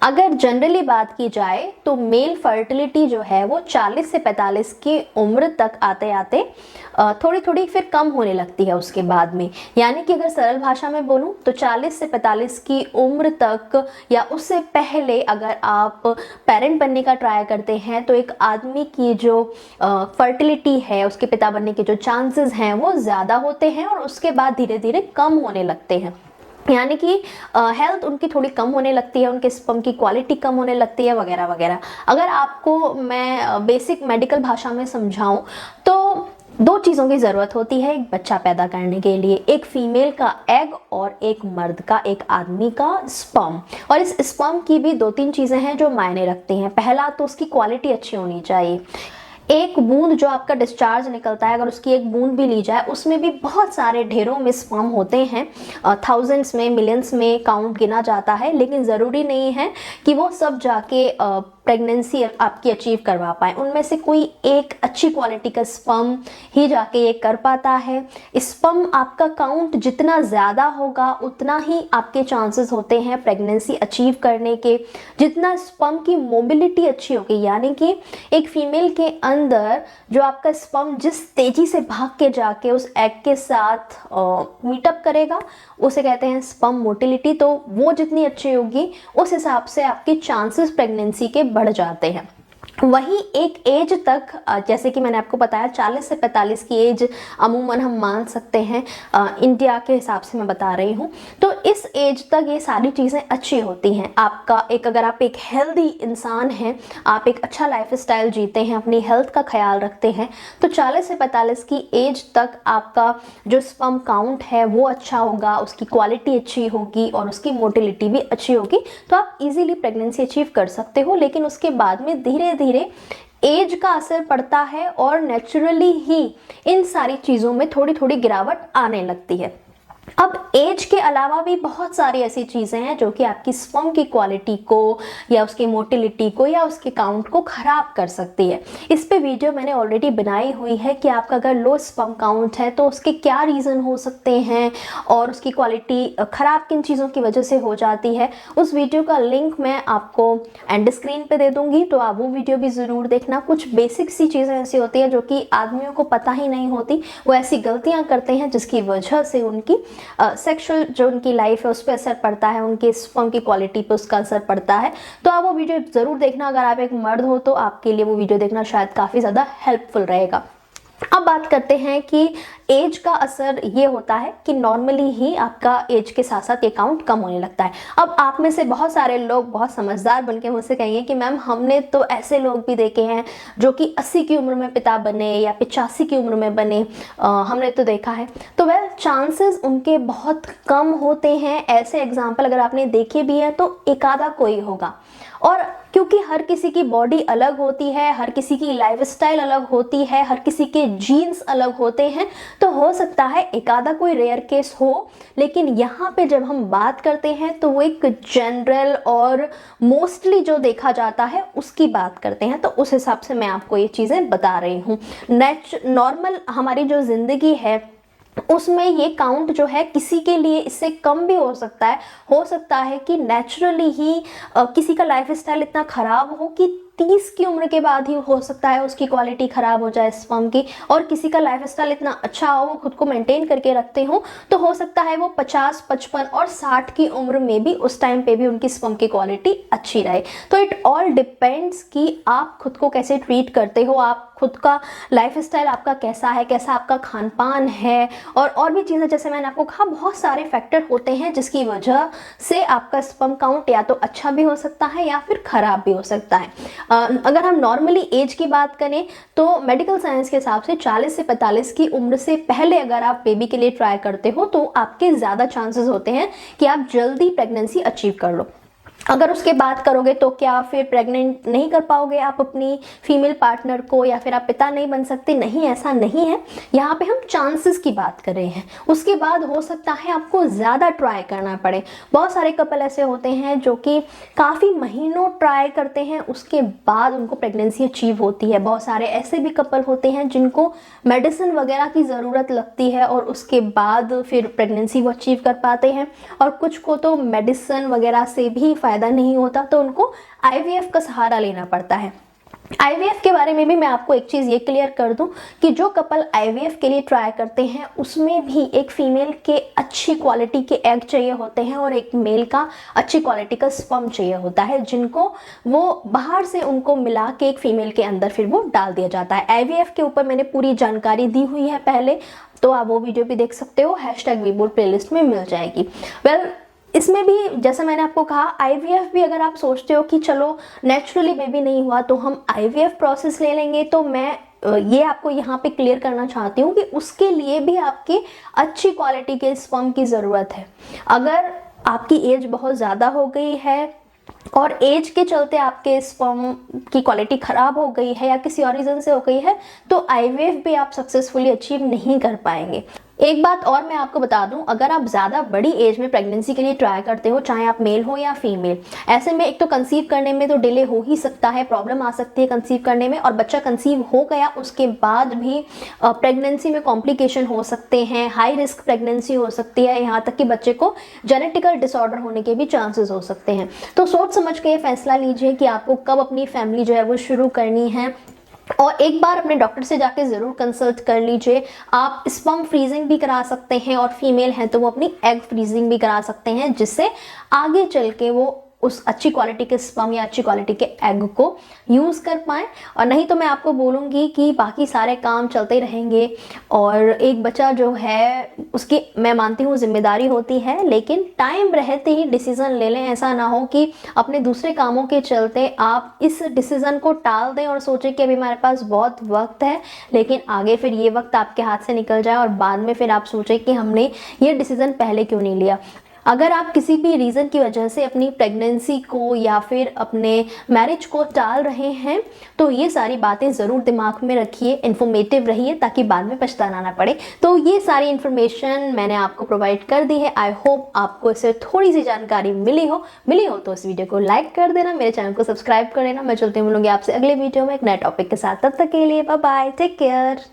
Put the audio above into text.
अगर जनरली बात की जाए तो मेल फर्टिलिटी जो है वो 40 से 45 की उम्र तक आते आते थोड़ी थोड़ी फिर कम होने लगती है उसके बाद में। यानी कि अगर सरल भाषा में बोलूँ तो 40 से 45 की उम्र तक या उससे पहले अगर आप पेरेंट बनने का ट्राई करते हैं तो एक आदमी की जो फर्टिलिटी है, उसके पिता बनने के जो चांसेस हैं वो ज़्यादा होते हैं और उसके बाद धीरे धीरे कम होने लगते हैं। यानी कि हेल्थ उनकी थोड़ी कम होने लगती है, उनके स्पर्म की क्वालिटी कम होने लगती है वगैरह वगैरह। अगर आपको मैं बेसिक मेडिकल भाषा में समझाऊं तो दो चीज़ों की ज़रूरत होती है एक बच्चा पैदा करने के लिए, एक फीमेल का एग और एक मर्द का, एक आदमी का स्पर्म। और इस स्पर्म की भी दो तीन चीज़ें हैं जो मायने रखती हैं। पहला तो उसकी क्वालिटी अच्छी होनी चाहिए। एक बूंद जो आपका डिस्चार्ज निकलता है, अगर उसकी एक बूंद भी ली जाए उसमें भी बहुत सारे ढेरों में स्पर्म होते हैं, थाउजेंड्स में, मिलियंस में काउंट गिना जाता है, लेकिन ज़रूरी नहीं है कि वो सब जाके प्रेगनेंसी आपकी अचीव करवा पाए। उनमें से कोई एक अच्छी क्वालिटी का स्पर्म ही जाके ये कर पाता है। स्पर्म आपका काउंट जितना ज़्यादा होगा उतना ही आपके चांसेस होते हैं प्रेगनेंसी अचीव करने के। जितना स्पर्म की मोबिलिटी अच्छी होगी, यानी कि एक फीमेल के अंदर जो आपका स्पर्म जिस तेजी से भाग के जाके उस एग के साथ मीटअप करेगा उसे कहते हैं स्पर्म मोटिलिटी। तो वो जितनी अच्छी होगी उस हिसाब से आपके चांसेस प्रेगनेंसी के बढ़ जाते हैं। वहीं एक एज तक, जैसे कि मैंने आपको बताया 40 से 45 की एज अमूमन हम मान सकते हैं, इंडिया के हिसाब से मैं बता रही हूँ। तो इस एज तक ये सारी चीज़ें अच्छी होती हैं। आपका एक, अगर आप एक हेल्दी इंसान हैं, आप एक अच्छा लाइफस्टाइल जीते हैं, अपनी हेल्थ का ख्याल रखते हैं, तो 40 से 45 की एज तक आपका जो स्पर्म काउंट है वो अच्छा होगा, उसकी क्वालिटी अच्छी होगी और उसकी मोटिलिटी भी अच्छी होगी। तो आप इजीली प्रेगनेंसी अचीव कर सकते हो। लेकिन उसके बाद में धीरे धीरे एज का असर पड़ता है और नेचुरली ही इन सारी चीज़ों में थोड़ी थोड़ी गिरावट आने लगती है। अब एज के अलावा भी बहुत सारी ऐसी चीज़ें हैं जो कि आपकी स्पर्म की क्वालिटी को या उसकी मोटिलिटी को या उसके काउंट को ख़राब कर सकती है। इस पे वीडियो मैंने ऑलरेडी बनाई हुई है कि आपका अगर लो स्पर्म काउंट है तो उसके क्या रीज़न हो सकते हैं और उसकी क्वालिटी ख़राब किन चीज़ों की वजह से हो जाती है। उस वीडियो का लिंक मैं आपको एंड स्क्रीन पर दे दूँगी, तो आप वो वीडियो भी ज़रूर देखना। कुछ बेसिक सी चीज़ें ऐसी होती हैं जो कि आदमियों को पता ही नहीं होती, वो ऐसी गलतियाँ करते हैं जिसकी वजह से उनकी सेक्सुअल जो उनकी लाइफ है उस पर असर पड़ता है, उनके स्पर्म की क्वालिटी पे उसका असर पड़ता है। तो आप वो वीडियो ज़रूर देखना। अगर आप एक मर्द हो तो आपके लिए वो वीडियो देखना शायद काफ़ी ज़्यादा हेल्पफुल रहेगा। अब बात करते हैं कि एज का असर ये होता है कि नॉर्मली ही आपका एज के साथ साथ ये काउंट कम होने लगता है। अब आप में से बहुत सारे लोग बहुत समझदार बनके मुझसे कहेंगे कि मैम हमने तो ऐसे लोग भी देखे हैं जो कि 80 की उम्र में पिता बने या 85 की उम्र में बने, हमने तो देखा है। तो वेल चांसेस उनके बहुत कम होते हैं। ऐसे एग्जाम्पल अगर आपने देखे भी हैं तो एक आधा कोई होगा। और क्योंकि हर किसी की बॉडी अलग होती है, हर किसी की लाइफस्टाइल अलग होती है, हर किसी के जीन्स अलग होते हैं, तो हो सकता है एक आधा कोई रेयर केस हो। लेकिन यहाँ पे जब हम बात करते हैं तो वो एक जनरल और मोस्टली जो देखा जाता है उसकी बात करते हैं। तो उस हिसाब से मैं आपको ये चीज़ें बता रही हूँ। नॉर्मल हमारी जो ज़िंदगी है उसमें ये काउंट जो है किसी के लिए इससे कम भी हो सकता है। हो सकता है कि नेचुरली ही किसी का लाइफस्टाइल इतना ख़राब हो कि 30 की उम्र के बाद ही हो सकता है उसकी क्वालिटी ख़राब हो जाए स्पर्म की, और किसी का लाइफस्टाइल इतना अच्छा हो, वो खुद को मेंटेन करके रखते हो, तो हो सकता है वो 50, 55 और 60 की उम्र में भी उस टाइम पे भी उनकी स्पर्म की क्वालिटी अच्छी रहे। तो इट ऑल डिपेंड्स कि आप खुद को कैसे ट्रीट करते हो, आप खुद का लाइफस्टाइल आपका कैसा है, कैसा आपका खान पान है, और भी चीज़ें। जैसे मैंने आपको कहा बहुत सारे फैक्टर होते हैं जिसकी वजह से आपका स्पर्म काउंट या तो अच्छा भी हो सकता है या फिर ख़राब भी हो सकता है। अगर हम नॉर्मली एज की बात करें तो मेडिकल साइंस के हिसाब से 40 से 45 की उम्र से पहले अगर आप बेबी के लिए ट्राई करते हो तो आपके ज़्यादा चांसेस होते हैं कि आप जल्दी प्रेगनेंसी अचीव कर लो। अगर उसके बात करोगे तो क्या फिर प्रेग्नेंट नहीं कर पाओगे आप अपनी फीमेल पार्टनर को, या फिर आप पिता नहीं बन सकते? नहीं, ऐसा नहीं है। यहाँ पे हम चांसेस की बात कर रहे हैं। उसके बाद हो सकता है आपको ज़्यादा ट्राई करना पड़े। बहुत सारे कपल ऐसे होते हैं जो कि काफ़ी महीनों ट्राई करते हैं, उसके बाद उनको प्रेगनेंसी अचीव होती है। बहुत सारे ऐसे भी कपल होते हैं जिनको मेडिसिन वगैरह की ज़रूरत लगती है और उसके बाद फिर प्रेगनेंसी वो अचीव कर पाते हैं। और कुछ को तो मेडिसिन वगैरह से भी फ़ायदा नहीं होता तो उनको IVF का सहारा लेना पड़ता है। IVF के बारे में भी मैं आपको एक चीज़ ये क्लियर कर दूं कि जो कपल IVF के लिए ट्राई करते हैं उसमें भी एक फीमेल के अच्छी क्वालिटी के एग चाहिए होते हैं और एक मेल का अच्छी क्वालिटी का स्पर्म चाहिए होता है, जिनको वो बाहर से उनको मिला के एक फीमेल के अंदर फिर वो डाल दिया जाता है। IVF के ऊपर मैंने पूरी जानकारी दी हुई है पहले, तो आप वो वीडियो भी देख सकते हो, #वीबोर्ड प्लेलिस्ट में मिल जाएगी। इसमें भी जैसा मैंने आपको कहा, IVF भी अगर आप सोचते हो कि चलो नेचुरली बेबी नहीं हुआ तो हम IVF प्रोसेस ले लेंगे, तो मैं ये आपको यहाँ पे क्लियर करना चाहती हूँ कि उसके लिए भी आपकी अच्छी क्वालिटी के स्पर्म की ज़रूरत है। अगर आपकी एज बहुत ज़्यादा हो गई है और एज के चलते आपके स्पर्म की क्वालिटी ख़राब हो गई है या किसी और रीज़न से हो गई है, तो IVF भी आप सक्सेसफुली अचीव नहीं कर पाएंगे। एक बात और मैं आपको बता दूं, अगर आप ज़्यादा बड़ी एज में प्रेगनेंसी के लिए ट्राई करते हो, चाहे आप मेल हो या फीमेल, ऐसे में एक तो कंसीव करने में तो डिले हो ही सकता है, प्रॉब्लम आ सकती है कंसीव करने में, और बच्चा कंसीव हो गया उसके बाद भी प्रेगनेंसी में कॉम्प्लिकेशन हो सकते हैं, हाई रिस्क प्रेगनेंसी हो सकती है, यहाँ तक कि बच्चे को जेनेटिकल डिसऑर्डर होने के भी चांसेस हो सकते हैं। तो सोच समझ के ये फैसला लीजिए कि आपको कब अपनी फैमिली जो है वो शुरू करनी है, और एक बार अपने डॉक्टर से जाके ज़रूर कंसल्ट कर लीजिए। आप स्पर्म फ्रीजिंग भी करा सकते हैं और फीमेल हैं तो वो अपनी एग फ्रीजिंग भी करा सकते हैं, जिससे आगे चल के वो उस अच्छी क्वालिटी के स्पर्म या अच्छी क्वालिटी के एग को यूज़ कर पाएँ। और नहीं तो मैं आपको बोलूँगी कि बाकी सारे काम चलते रहेंगे और एक बच्चा जो है उसकी मैं मानती हूँ जिम्मेदारी होती है, लेकिन टाइम रहते ही डिसीज़न ले लें। ऐसा ना हो कि अपने दूसरे कामों के चलते आप इस डिसीज़न को टाल दें और सोचें कि अभी हमारे पास बहुत वक्त है, लेकिन आगे फिर ये वक्त आपके हाथ से निकल जाए और बाद में फिर आप सोचें कि हमने ये डिसीज़न पहले क्यों नहीं लिया। अगर आप किसी भी रीज़न की वजह से अपनी प्रेगनेंसी को या फिर अपने मैरिज को टाल रहे हैं, तो ये सारी बातें ज़रूर दिमाग में रखिए, इन्फॉर्मेटिव रहिए ताकि बाद में पछताना ना पड़े। तो ये सारी इन्फॉर्मेशन मैंने आपको प्रोवाइड कर दी है। आई होप आपको इससे थोड़ी सी जानकारी मिली हो तो इस वीडियो को लाइक कर देना, मेरे चैनल को सब्सक्राइब कर देना। मैं चलते मिलूंगी आपसे अगले वीडियो में एक नए टॉपिक के साथ। तब तक के लिए बाय बाय, टेक केयर।